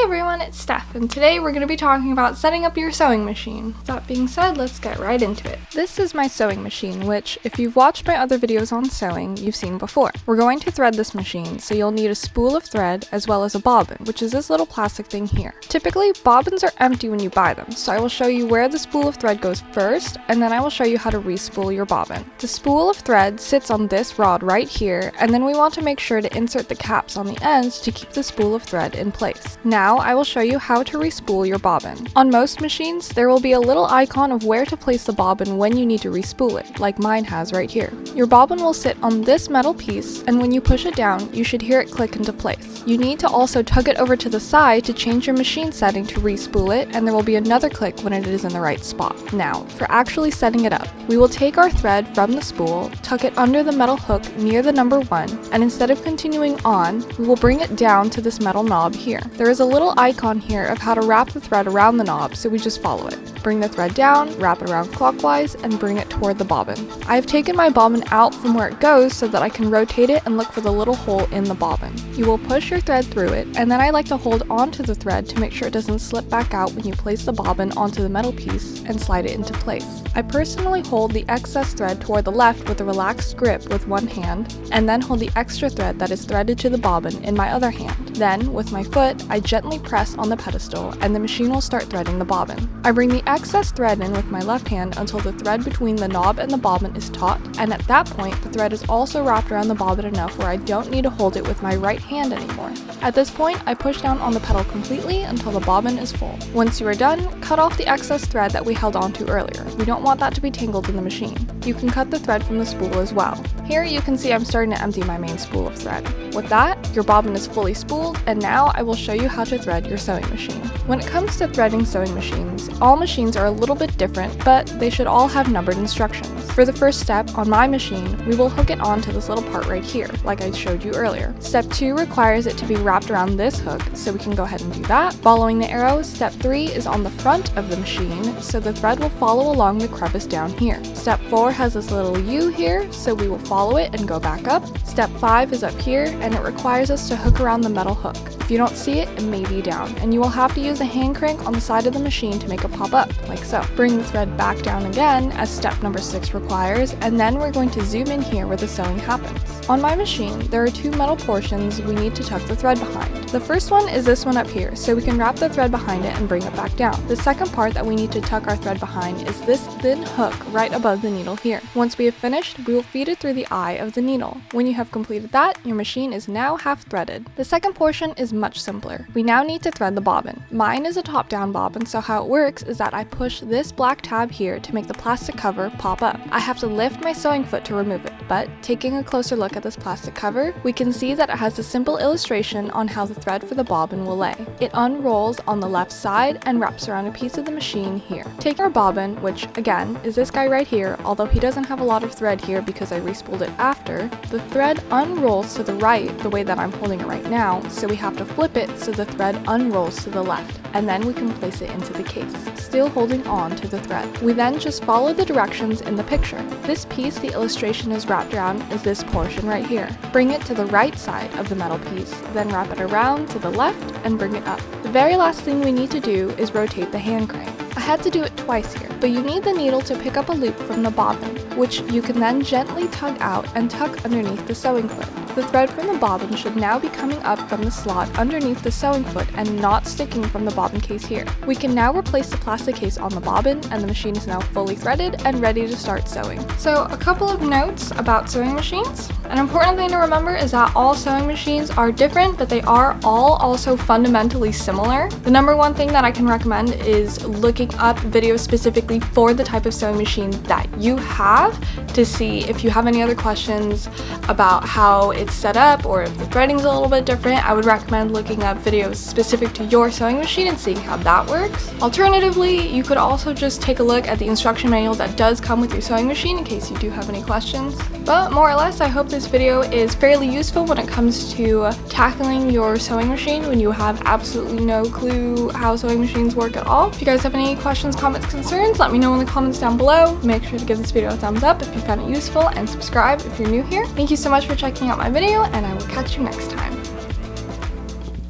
everyone, it's Steph, and today we're going to be talking about setting up your sewing machine. With that being said, let's get right into it. This is my sewing machine, which, if you've watched my other videos on sewing, you've seen before. We're going to thread this machine, so you'll need a spool of thread as well as a bobbin, which is this little plastic thing here. Typically, bobbins are empty when you buy them, so I will show you where the spool of thread goes first, and then I will show you how to re-spool your bobbin. The spool of thread sits on this rod right here, and then we want to make sure to insert the caps on the ends to keep the spool of thread in place. Now I will show you how to re-spool your bobbin. On most machines, there will be a little icon of where to place the bobbin when you need to re-spool it, like mine has right here. Your bobbin will sit on this metal piece, and when you push it down, you should hear it click into place. You need to also tug it over to the side to change your machine setting to re-spool it, and there will be another click when it is in the right spot. Now, for actually setting it up, we will take our thread from the spool, tuck it under the metal hook near the number 1, and instead of continuing on, we will bring it down to this metal knob here. There is a little icon here of how to wrap the thread around the knob, so we just follow it. Bring the thread down, wrap it around clockwise, and bring it toward the bobbin. I have taken my bobbin out from where it goes so that I can rotate it and look for the little hole in the bobbin. You will push your thread through it, and then I like to hold onto the thread to make sure it doesn't slip back out when you place the bobbin onto the metal piece and slide it into place. I personally hold the excess thread toward the left with a relaxed grip with one hand, and then hold the extra thread that is threaded to the bobbin in my other hand. Then, with my foot, I gently press on the pedestal, and the machine will start threading the bobbin. I bring the excess thread in with my left hand until the thread between the knob and the bobbin is taut, and at that point, the thread is also wrapped around the bobbin enough where I don't need to hold it with my right hand anymore. At this point, I push down on the pedal completely until the bobbin is full. Once you are done, cut off the excess thread that we held onto earlier. We don't want that to be tangled in the machine. You can cut the thread from the spool as well. Here you can see I'm starting to empty my main spool of thread. With that, your bobbin is fully spooled, and now I will show you how to thread your sewing machine. When it comes to threading sewing machines, all machines are a little bit different, but they should all have numbered instructions. For the first step, on my machine, we will hook it onto this little part right here, like I showed you earlier. Step 2 requires it to be wrapped around this hook, so we can go ahead and do that. Following the arrow, step 3 is on the front of the machine, so the thread will follow along the crevice down here. Step 4 has this little U here, so we will follow it and go back up. Step 5 is up here, and it requires us to hook around the metal hook. If you don't see it, it may be down, and you will have to use the hand crank on the side of the machine to make it pop up, like so. Bring the thread back down again, as step number 6 requires, and then we're going to zoom in here where the sewing happens. On my machine, there are 2 metal portions we need to tuck the thread behind. The first one is this one up here, so we can wrap the thread behind it and bring it back down. The second part that we need to tuck our thread behind is this thin hook right above the needle here. Once we have finished, we will feed it through the eye of the needle. When you have completed that, your machine is now half threaded. The second portion is much simpler. We now need to thread the bobbin. Mine is a top-down bobbin, so how it works is that I push this black tab here to make the plastic cover pop up. I have to lift my sewing foot to remove it, but taking a closer look at this plastic cover, we can see that it has a simple illustration on how the thread for the bobbin will lay. It unrolls on the left side and wraps around a piece of the machine here. Take our bobbin, which again is this guy right here, although he doesn't have a lot of thread here because I re-spooled it after. The thread unrolls to the right the way that I'm holding it right now, so we have to flip it so the thread unrolls to the left, and then we can place it into the case, still holding on to the thread. We then just follow the directions in the picture. This piece the illustration is wrapped around is this portion right here. Bring it to the right side of the metal piece, then wrap it around to the left and bring it up. The very last thing we need to do is rotate the hand crank. I had to do it twice here, but you need the needle to pick up a loop from the bobbin, which you can then gently tug out and tuck underneath the sewing foot. The thread from the bobbin should now be coming up from the slot underneath the sewing foot and not sticking from the bobbin case here. We can now replace the plastic case on the bobbin, and the machine is now fully threaded and ready to start sewing. So a couple of notes about sewing machines. An important thing to remember is that all sewing machines are different, but they are all also fundamentally similar. The number one thing that I can recommend is looking up videos specifically for the type of sewing machine that you have to see if you have any other questions about how it's set up or if the threading is a little bit different. I would recommend looking up videos specific to your sewing machine and seeing how that works. Alternatively, you could also just take a look at the instruction manual that does come with your sewing machine in case you do have any questions. But more or less, I hope this video is fairly useful when it comes to tackling your sewing machine when you have absolutely no clue how sewing machines work at all. If you guys have any questions, comments, concerns, let me know in the comments down below. Make sure to give this video a thumbs up if you found it useful, and subscribe if you're new here. Thank you so much for checking out my video, and I will catch you next time.